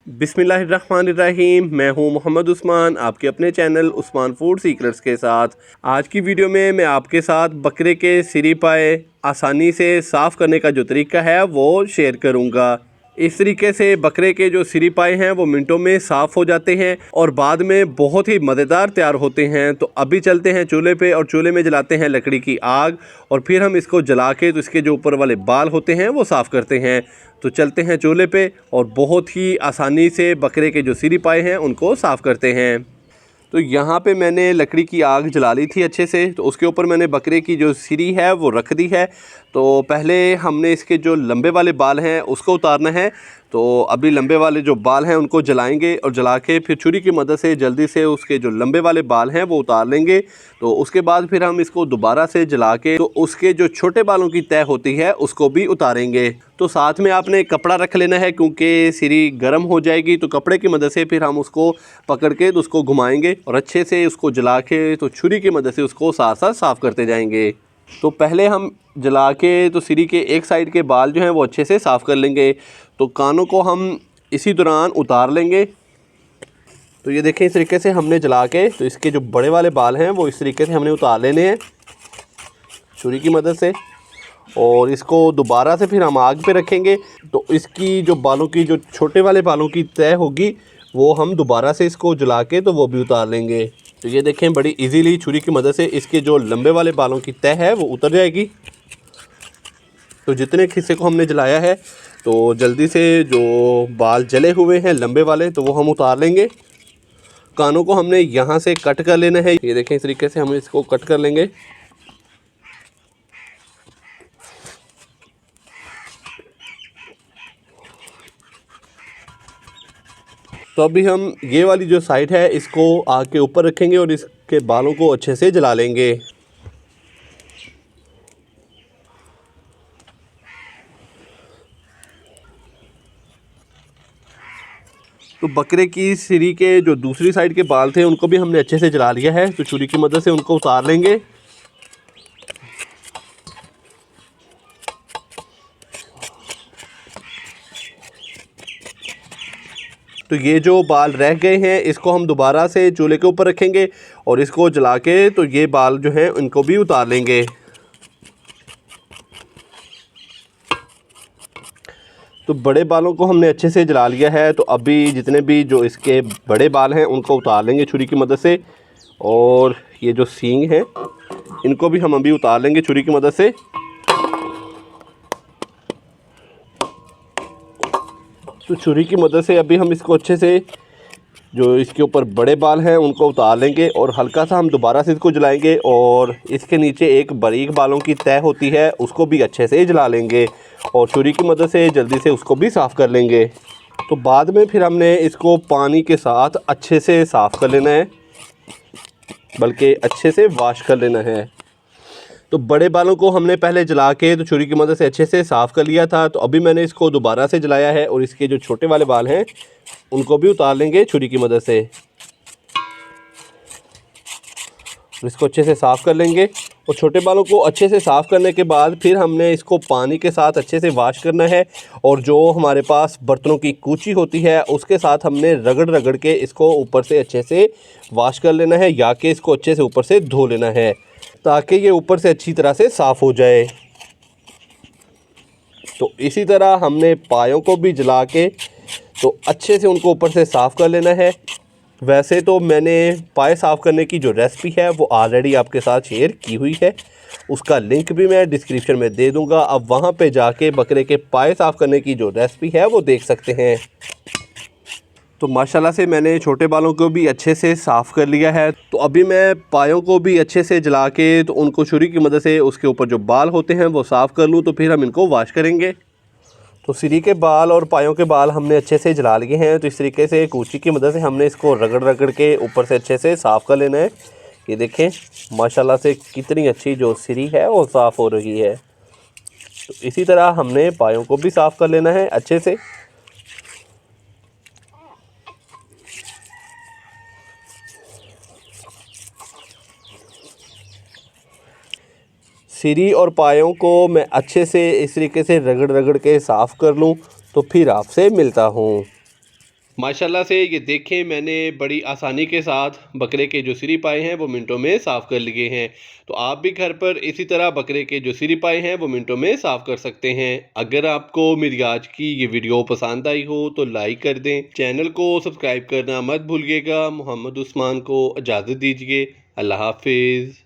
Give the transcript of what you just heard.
बिस्मिल्लाहिर्रहमानिर्रहीम। मैं हूं मोहम्मद उस्मान, आपके अपने चैनल उस्मान फूड सीक्रेट्स के साथ। आज की वीडियो में मैं आपके साथ बकरे के सिरी पाए आसानी से साफ़ करने का जो तरीका है वो शेयर करूंगा। इस तरीके से बकरे के जो सिरी पाए हैं वो मिनटों में साफ़ हो जाते हैं और बाद में बहुत ही मज़ेदार तैयार होते हैं। तो अभी चलते हैं चूल्हे पे और चूल्हे में जलाते हैं लकड़ी की आग और फिर हम इसको जला के तो इसके जो ऊपर वाले बाल होते हैं वो साफ़ करते हैं। तो चलते हैं चूल्हे पे और बहुत ही आसानी से बकरे के जो सिरी पाए हैं उनको साफ़ करते हैं। तो यहाँ पे मैंने लकड़ी की आग जला ली थी अच्छे से। तो उसके ऊपर मैंने बकरे की जो सिरी है वो रख दी है। तो पहले हमने इसके जो लंबे वाले बाल हैं उसको उतारना है। तो अभी लंबे वाले जो बाल हैं उनको जलाएंगे और जला के फिर छुरी की मदद से जल्दी से उसके जो लंबे वाले बाल हैं वो उतार लेंगे। तो उसके बाद फिर हम इसको दोबारा से जला के तो उसके जो छोटे बालों की तह होती है उसको भी उतारेंगे। तो साथ में आपने कपड़ा रख लेना है क्योंकि सिरी गर्म हो जाएगी। तो कपड़े की मदद से फिर हम उसको पकड़ के तो उसको घुमाएंगे और अच्छे से उसको जला के तो छुरी की मदद से उसको साथ साथ साफ़ करते जाएंगे। तो पहले हम जला के तो सिरी के एक साइड के बाल जो हैं वो अच्छे से साफ़ कर लेंगे। तो कानों को हम इसी दौरान उतार लेंगे। तो ये देखें, इस तरीके से हमने जला के तो इसके जो बड़े वाले बाल हैं वो इस तरीके से हमने उतार लेने हैं छुरी की मदद से। और इसको दोबारा से फिर हम आग पे रखेंगे। तो इसकी जो बालों की जो छोटे वाले बालों की तह होगी वो हम दोबारा से इसको जला के तो वो भी उतार लेंगे। तो ये देखें, बड़ी इजीली छुरी की मदद से इसके जो लंबे वाले बालों की तह है वो उतर जाएगी। तो जितने हिस्से को हमने जलाया है तो जल्दी से जो बाल जले हुए हैं लंबे वाले तो वो हम उतार लेंगे। कानों को हमने यहाँ से कट कर लेना है। ये देखें, इस तरीके से हम इसको कट कर लेंगे। तो अभी हम ये वाली जो साइड है इसको आग के ऊपर रखेंगे और इसके बालों को अच्छे से जला लेंगे। तो बकरे की सिरी के जो दूसरी साइड के बाल थे उनको भी हमने अच्छे से जला लिया है। तो छुरी की मदद से उनको उतार लेंगे। तो ये जो बाल रह गए हैं इसको हम दोबारा से चूल्हे के ऊपर रखेंगे और इसको जला के तो ये बाल जो हैं इनको भी उतार लेंगे। तो बड़े बालों को हमने अच्छे से जला लिया है। तो अभी जितने भी जो इसके बड़े बाल हैं उनको उतार लेंगे छुरी की मदद से। और ये जो सींग हैं इनको भी हम अभी उतार लेंगे छुरी की मदद से। तो छुरी की मदद से अभी हम इसको अच्छे से जो इसके ऊपर बड़े बाल हैं उनको उतार लेंगे और हल्का सा हम दोबारा से इसको जलाएंगे। और इसके नीचे एक बारीक बालों की तह होती है उसको भी अच्छे से जला लेंगे और छुरी की मदद से जल्दी से उसको भी साफ़ कर लेंगे। तो बाद में फिर हमने इसको पानी के साथ अच्छे से साफ़ कर लेना है, बल्कि अच्छे से वॉश कर लेना है। तो बड़े बालों को हमने पहले जला के तो छुरी की मदद से अच्छे से साफ़ कर लिया था। तो अभी मैंने इसको दोबारा से जलाया है और इसके जो छोटे वाले बाल हैं उनको भी उतार लेंगे छुरी की मदद से। इसको अच्छे से साफ़ कर लेंगे और छोटे बालों को अच्छे से साफ़ करने के बाद फिर हमने इसको पानी के साथ अच्छे से वॉश करना है। और जो हमारे पास बर्तनों की कूची होती है उसके साथ हमने रगड़ रगड़ के इसको ऊपर से अच्छे से वॉश कर लेना है या कि इसको अच्छे से ऊपर से धो लेना है ताकि ये ऊपर से अच्छी तरह से साफ़ हो जाए। तो इसी तरह हमने पायों को भी जला के तो अच्छे से उनको ऊपर से साफ़ कर लेना है। वैसे तो मैंने पाए साफ़ करने की जो रेसिपी है वो ऑलरेडी आपके साथ शेयर की हुई है, उसका लिंक भी मैं डिस्क्रिप्शन में दे दूंगा। अब वहाँ पे जाके बकरे के पाए साफ़ करने की जो रेसिपी है वो देख सकते हैं। तो माशाल्लाह से मैंने छोटे बालों को भी अच्छे से साफ़ कर लिया है। तो अभी मैं पायों को भी अच्छे से जला के तो उनको छुरी की मदद से उसके ऊपर जो बाल होते हैं वो साफ़ कर लूँ। तो फिर हम इनको वॉश करेंगे। तो सिरी के बाल और पायों के बाल हमने अच्छे से जला लिए हैं। तो इस तरीके से कूची की मदद से हमने इसको रगड़ रगड़ के ऊपर से अच्छे से साफ़ कर लेना है। ये देखें, माशाल्लाह से कितनी अच्छी जो सिरी है वो साफ़ हो रही है। तो इसी तरह हमने पायों को भी साफ़ कर लेना है अच्छे से। सिरी और पायों को मैं अच्छे से इस तरीके से रगड़ रगड़ के साफ़ कर लूँ तो फिर आपसे मिलता हूँ। माशाल्लाह से ये देखें, मैंने बड़ी आसानी के साथ बकरे के जो सिरी पाए हैं वो मिनटों में साफ़ कर लिए हैं। तो आप भी घर पर इसी तरह बकरे के जो सिरी पाए हैं वो मिनटों में साफ़ कर सकते हैं। अगर आपको मेरी आज की ये वीडियो पसंद आई हो तो लाइक कर दें, चैनल को सब्सक्राइब करना मत भूलिएगा। मोहम्मद उस्मान को इजाज़त दीजिए। अल्लाह हाफिज़।